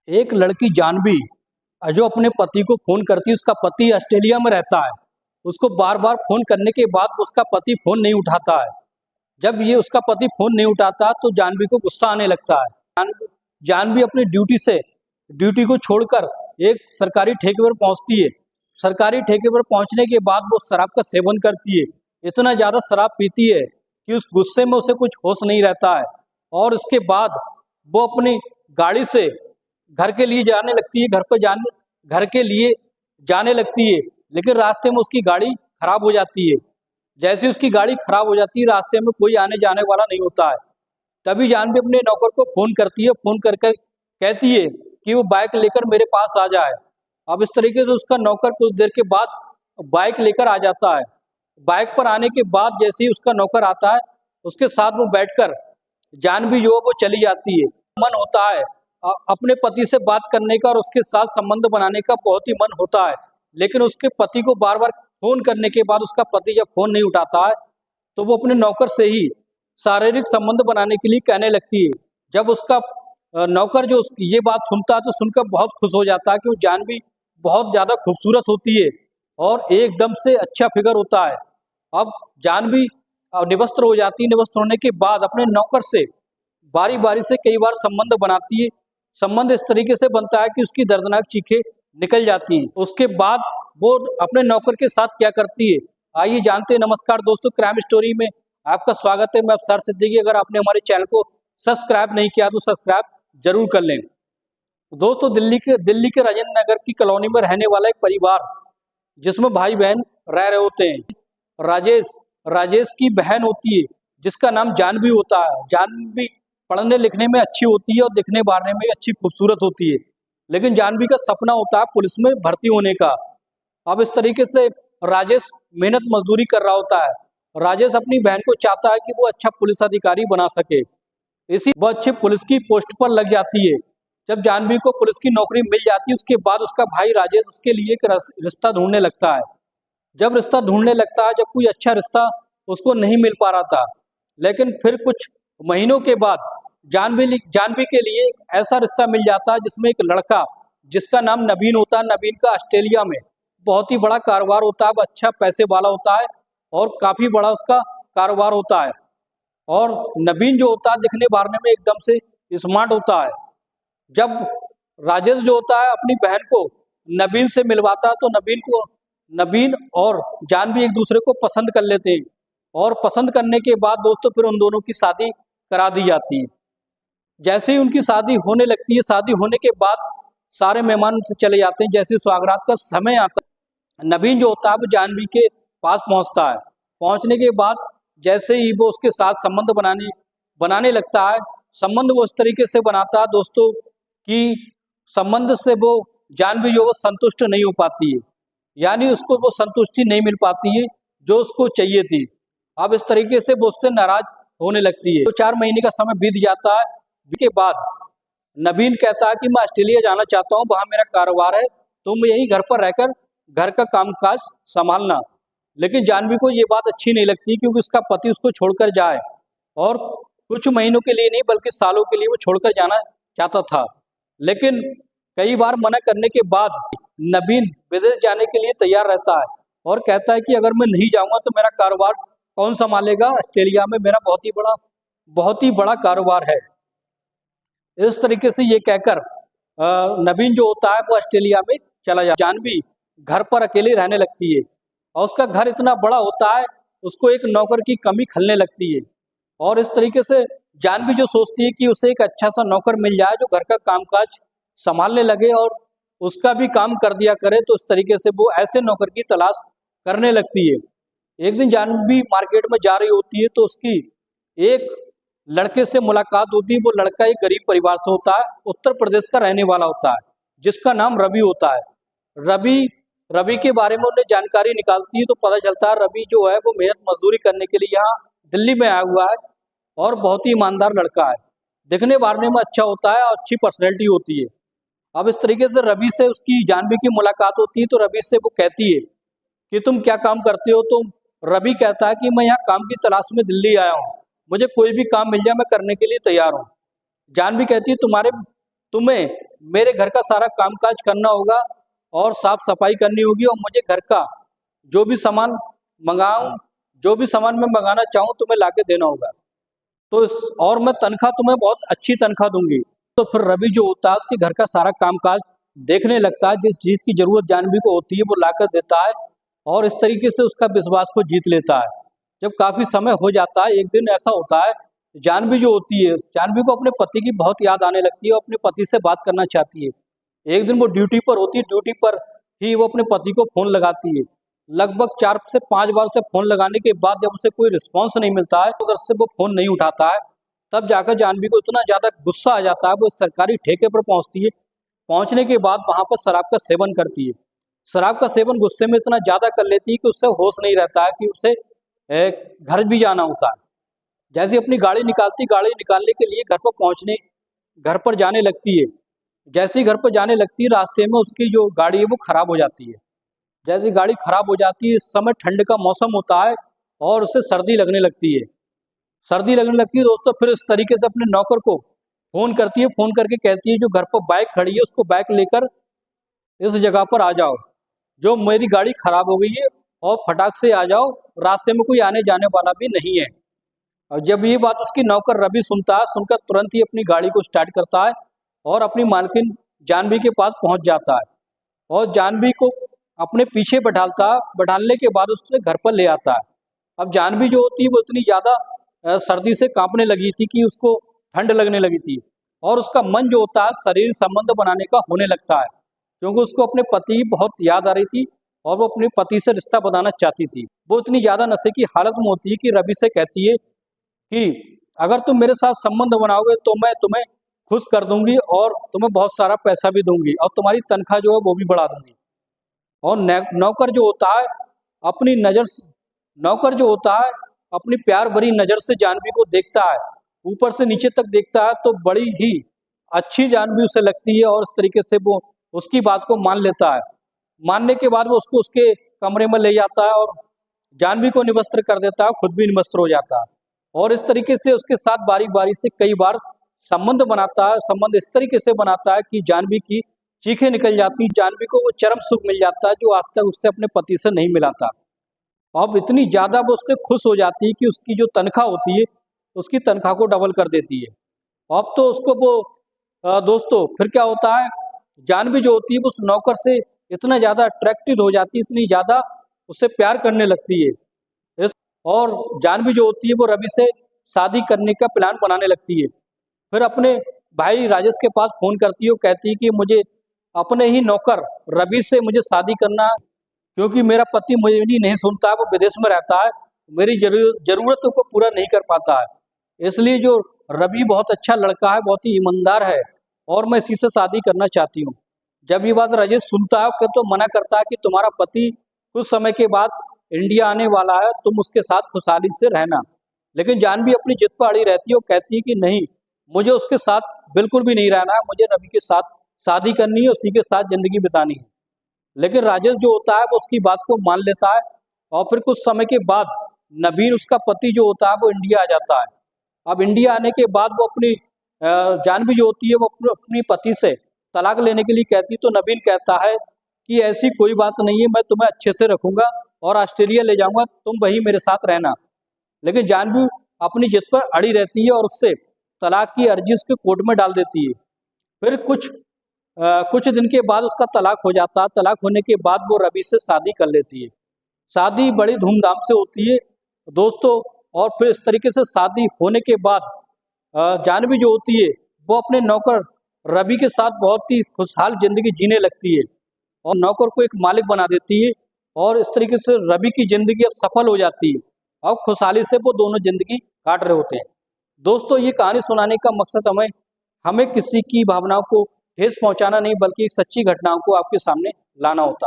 एक लड़की जानवी जो अपने पति को फोन करती है, उसका पति ऑस्ट्रेलिया में रहता है। उसको बार बार फोन करने के बाद उसका पति फोन नहीं उठाता है। जब ये उसका पति फोन नहीं उठाता तो जानवी को गुस्सा आने लगता है। जानवी अपनी ड्यूटी को छोड़कर एक सरकारी ठेके पर पहुंचती है। सरकारी ठेके पर पहुंचने के बाद वो शराब का सेवन करती है। इतना ज़्यादा शराब पीती है कि उस गुस्से में उसे कुछ होश नहीं रहता है। और उसके बाद वो अपनी गाड़ी से घर के लिए जाने लगती है, घर के लिए जाने लगती है। लेकिन रास्ते में उसकी गाड़ी खराब हो जाती है। जैसे उसकी गाड़ी खराब हो जाती है, रास्ते में कोई आने जाने वाला नहीं होता है। तभी जानवी अपने नौकर को फोन करती है। फोन कर कर कहती है कि वो बाइक लेकर मेरे पास आ जाए। अब इस तरीके से उसका नौकर कुछ देर के बाद बाइक लेकर आ जाता है। बाइक पर आने के बाद जैसे ही उसका नौकर आता है, उसके साथ वो बैठकर जानवी जो है वो चली जाती है। मन होता है अपने पति से बात करने का और उसके साथ संबंध बनाने का बहुत ही मन होता है। लेकिन उसके पति को बार बार फोन करने के बाद उसका पति जब फोन नहीं उठाता है तो वो अपने नौकर से ही शारीरिक संबंध बनाने के लिए कहने लगती है। जब उसका नौकर जो ये बात सुनता है तो सुनकर बहुत खुश हो जाता है कि वो जानवी बहुत ज़्यादा खूबसूरत होती है और एकदम से अच्छा फिगर होता है। अब जानवी निवस्त्र हो जाती है। निवस्त्र होने के बाद अपने नौकर से बारी बारी से कई बार संबंध बनाती है। संबंध इस तरीके से बनता है कि उसकी दर्दनाक चीखें निकल जाती हैं। उसके बाद वो अपने नौकर के साथ क्या करती है, आइए जानते हैं। नमस्कार दोस्तों, क्राइम स्टोरी में आपका स्वागत है। मैं अफसर सिद्दीकी। अगर आपने हमारे चैनल को सब्सक्राइब नहीं किया तो सब्सक्राइब जरूर कर लें। दोस्तों, दिल्ली के राजेंद्र नगर की कॉलोनी में रहने वाला एक परिवार जिसमें भाई बहन रह रहे होते हैं। राजेश की बहन होती है जिसका नाम जानवी होता है। जानवी पढ़ने लिखने में अच्छी होती है और दिखने बारने में अच्छी खूबसूरत होती है। लेकिन जानवी का सपना होता है पुलिस में भर्ती होने का। अब इस तरीके से राजेश मेहनत मजदूरी कर रहा होता है। राजेश अपनी बहन को चाहता है कि वो अच्छा पुलिस अधिकारी बना सके। वो अच्छे पुलिस की पोस्ट पर लग जाती है। जब जानवी को पुलिस की नौकरी मिल जाती है उसके बाद उसका भाई राजेश उसके लिए एक रिश्ता ढूंढने लगता है। जब रिश्ता ढूंढने लगता है, जब कोई अच्छा रिश्ता उसको नहीं मिल पा रहा था, लेकिन फिर कुछ महीनों के बाद जानवी के लिए एक ऐसा रिश्ता मिल जाता है जिसमें एक लड़का जिसका नाम नवीन होता है। नवीन का ऑस्ट्रेलिया में बहुत ही बड़ा कारोबार होता है। अच्छा पैसे वाला होता है और काफी बड़ा उसका कारोबार होता है। और नवीन जो होता है दिखने बारने में एकदम से स्मार्ट होता है। जब राजेश जो होता है अपनी बहन को नवीन से मिलवाता है तो नवीन और जानवी एक दूसरे को पसंद कर लेते हैं। और पसंद करने के बाद दोस्तों फिर उन दोनों की शादी करा दी जाती है। जैसे ही उनकी शादी होने लगती है, शादी होने के बाद सारे मेहमान उनसे चले जाते हैं। जैसे सौगात का समय आता है, नवीन जो होता है वो जानवी के पास पहुंचता है। पहुंचने के बाद जैसे ही वो उसके साथ संबंध बनाने लगता है, संबंध वो इस तरीके से बनाता है दोस्तों कि संबंध से वो जानवी जो वो संतुष्ट नहीं हो पाती है। यानी उसको वो संतुष्टि नहीं मिल पाती है जो उसको चाहिए थी। अब इस तरीके से वो उससे नाराज होने लगती है। तो 4 महीने का समय बीत जाता है। के बाद नवीन कहता है कि मैं ऑस्ट्रेलिया जाना चाहता हूँ, वहां मेरा कारोबार है, तुम यही घर पर रहकर घर का कामकाज संभालना। लेकिन जानवी को ये बात अच्छी नहीं लगती क्योंकि उसका पति उसको छोड़कर जाए और कुछ महीनों के लिए नहीं बल्कि सालों के लिए वो छोड़कर जाना चाहता था। लेकिन कई बार मना करने के बाद नवीन विदेश जाने के लिए तैयार रहता है और कहता है कि अगर मैं नहीं जाऊंगा तो मेरा कारोबार कौन संभालेगा, ऑस्ट्रेलिया में मेरा बहुत ही बड़ा कारोबार है। इस तरीके से ये कहकर नवीन जो होता है वो ऑस्ट्रेलिया में चला जाता है। जानवी घर पर अकेले रहने लगती है और उसका घर इतना बड़ा होता है उसको एक नौकर की कमी खलने लगती है। और इस तरीके से जानवी जो सोचती है कि उसे एक अच्छा सा नौकर मिल जाए जो घर का कामकाज संभालने लगे और उसका भी काम कर दिया करे, तो इस तरीके से वो ऐसे नौकर की तलाश करने लगती है। एक दिन जानवी मार्केट में जा रही होती है तो उसकी एक लड़के से मुलाकात होती है। वो लड़का एक गरीब परिवार से होता है, उत्तर प्रदेश का रहने वाला होता है, जिसका नाम रवि होता है। रवि के बारे में उन्हें जानकारी निकालती है तो पता चलता है रवि जो है वो मेहनत मजदूरी करने के लिए यहाँ दिल्ली में आया हुआ है और बहुत ही ईमानदार लड़का है। दिखने बारने में अच्छा होता है और अच्छी पर्सनैलिटी होती है। अब इस तरीके से रवि से उसकी जानवी की मुलाकात होती है तो रवि से वो कहती है कि तुम क्या काम करते हो। तो रवि कहता है कि मैं यहाँ काम की तलाश में दिल्ली आया हूँ, मुझे कोई भी काम मिल जाए मैं करने के लिए तैयार हूँ। जानवी कहती है तुम्हें मेरे घर का सारा कामकाज करना होगा और साफ सफाई करनी होगी, और मुझे घर का जो भी सामान मंगाऊं, जो भी सामान मैं मंगाना चाहूँ तुम्हें लाके देना होगा। तो और मैं तनख्वाह तुम्हें बहुत अच्छी तनख्वाह दूंगी। तो फिर रवि जो होता है उसके घर का सारा कामकाज देखने लगता है, जिस चीज की जरूरत जानवी को होती है वो लाकर देता है, और इस तरीके से उसका विश्वास को जीत लेता है। जब काफी समय हो जाता है, एक दिन ऐसा होता है, जानवी जो होती है, जानवी को अपने पति की बहुत याद आने लगती है और अपने पति से बात करना चाहती है। एक दिन वो ड्यूटी पर होती है, ड्यूटी पर ही वो अपने पति को फोन लगाती है। लगभग 4 से 5 बार से फोन लगाने के बाद जब उसे कोई रिस्पॉन्स नहीं मिलता है, तो उधर से वो फोन नहीं उठाता है, तब जाकर जानवी को इतना ज्यादा गुस्सा आ जाता है, वो सरकारी ठेके पर पहुंचती है। पहुंचने के बाद वहां पर शराब का सेवन करती है। शराब का सेवन गुस्से में इतना ज्यादा कर लेती है कि उससे होश नहीं रहता है कि उसे घर भी जाना होता है। जैसे अपनी गाड़ी निकालती, गाड़ी निकालने के लिए घर पर जाने लगती है। जैसे ही घर पर जाने लगती है, रास्ते में उसकी जो गाड़ी है वो खराब हो जाती है। जैसे गाड़ी खराब हो जाती है, इस समय ठंड का मौसम होता है और उसे सर्दी लगने लगती है। सर्दी लगने लगती है दोस्तों, फिर इस तरीके से अपने नौकर को फोन करती है, फोन करके कहती है जो घर पर बाइक खड़ी है उसको बाइक लेकर इस जगह पर आ जाओ, जो मेरी गाड़ी खराब हो गई है, और फटाक से आ जाओ, रास्ते में कोई आने जाने वाला भी नहीं है। और जब ये बात उसकी नौकर रवि सुनता है, सुनकर तुरंत ही अपनी गाड़ी को स्टार्ट करता है और अपनी मालकिन जानवी के पास पहुंच जाता है, और जानवी को अपने पीछे बैठालने के बाद उससे घर पर ले आता है। अब जानवी जो होती है वो इतनी ज़्यादा सर्दी से कांपने लगी थी कि उसको ठंड लगने लगी थी, और उसका मन जो होता है शरीर संबंध बनाने का होने लगता है, क्योंकि उसको अपने पति की बहुत याद आ रही थी और वो अपने पति से रिश्ता बनाना चाहती थी। वो इतनी ज़्यादा नशे की हालत में होती है कि रवि से कहती है कि अगर तुम मेरे साथ संबंध बनाओगे तो मैं तुम्हें खुश कर दूंगी और तुम्हें बहुत सारा पैसा भी दूंगी, और तुम्हारी तनख्वाह जो है वो भी बढ़ा दूंगी। और नौकर जो होता है अपनी नौकर जो होता है अपनी प्यार भरी नज़र से जानवी को देखता है, ऊपर से नीचे तक देखता है, तो बड़ी ही अच्छी जानवी उसे लगती है, और इस तरीके से वो उसकी बात को मान लेता है। मानने के बाद वो उसको उसके कमरे में ले जाता है और जानवी को निवस्त्र कर देता है, खुद भी निवस्त्र हो जाता है, और इस तरीके से उसके साथ बारी बारी से कई बार संबंध बनाता है। संबंध इस तरीके से बनाता है कि जानवी की चीखें निकल जाती, जानवी को वो चरम सुख मिल जाता है जो आज तक उससे अपने पति से नहीं मिला था। अब इतनी ज़्यादा वो उससे खुश हो जाती है कि उसकी जो तनख्वाह होती है उसकी तनख्वाह को डबल कर देती है। अब तो उसको वो दोस्तों फिर क्या होता है, जानवी जो होती है वो उस नौकर से इतना ज़्यादा अट्रैक्टेड हो जाती है, इतनी ज़्यादा उससे प्यार करने लगती है, और जानवी जो होती है वो रवि से शादी करने का प्लान बनाने लगती है। फिर अपने भाई राजेश के पास फ़ोन करती है, वो कहती है कि मुझे अपने ही नौकर रवि से मुझे शादी करना है, क्योंकि मेरा पति मुझे नहीं सुनता है, वो विदेश में रहता है, मेरी ज़रूरतों को पूरा नहीं कर पाता है। इसलिए जो रवि बहुत अच्छा लड़का है, बहुत ही ईमानदार है, और मैं इसी से शादी करना चाहती हूँ। जब ये बात राजेश सुनता है तो मना करता है कि तुम्हारा पति कुछ समय के बाद इंडिया आने वाला है, तुम उसके साथ खुशहाली से रहना। लेकिन जानवी अपनी जिद पर अड़ी रहती है, वो कहती है कि नहीं, मुझे उसके साथ बिल्कुल भी नहीं रहना है, मुझे रवि के साथ शादी करनी है, उसी के साथ ज़िंदगी बितानी है। लेकिन राजेश जो होता है वो उसकी बात को मान लेता है, और फिर कुछ समय के बाद नवीन उसका पति जो होता है वो इंडिया आ जाता है। अब इंडिया आने के बाद वो अपनी जानवी जो होती है वो अपनी पति से तलाक लेने के लिए कहती, तो नवीन कहता है कि ऐसी कोई बात नहीं है, मैं तुम्हें अच्छे से रखूंगा और ऑस्ट्रेलिया ले जाऊंगा, तुम वहीं मेरे साथ रहना। लेकिन जानवी अपनी जिद पर अड़ी रहती है और उससे तलाक की अर्जी उसके कोर्ट में डाल देती है। फिर कुछ दिन के बाद उसका तलाक हो जाता है। तलाक होने के बाद वो रवि से शादी कर लेती है। शादी बड़ी धूमधाम से होती है दोस्तों, और फिर इस तरीके से शादी होने के बाद जानवी जो होती है वो अपने नौकर रवि के साथ बहुत ही खुशहाल जिंदगी जीने लगती है, और नौकर को एक मालिक बना देती है, और इस तरीके से रवि की जिंदगी अब सफल हो जाती है, और खुशहाली से वो दोनों जिंदगी काट रहे होते हैं। दोस्तों ये कहानी सुनाने का मकसद हमें किसी की भावनाओं को ठेस पहुंचाना नहीं, बल्कि एक सच्ची घटनाओं को आपके सामने लाना होता है।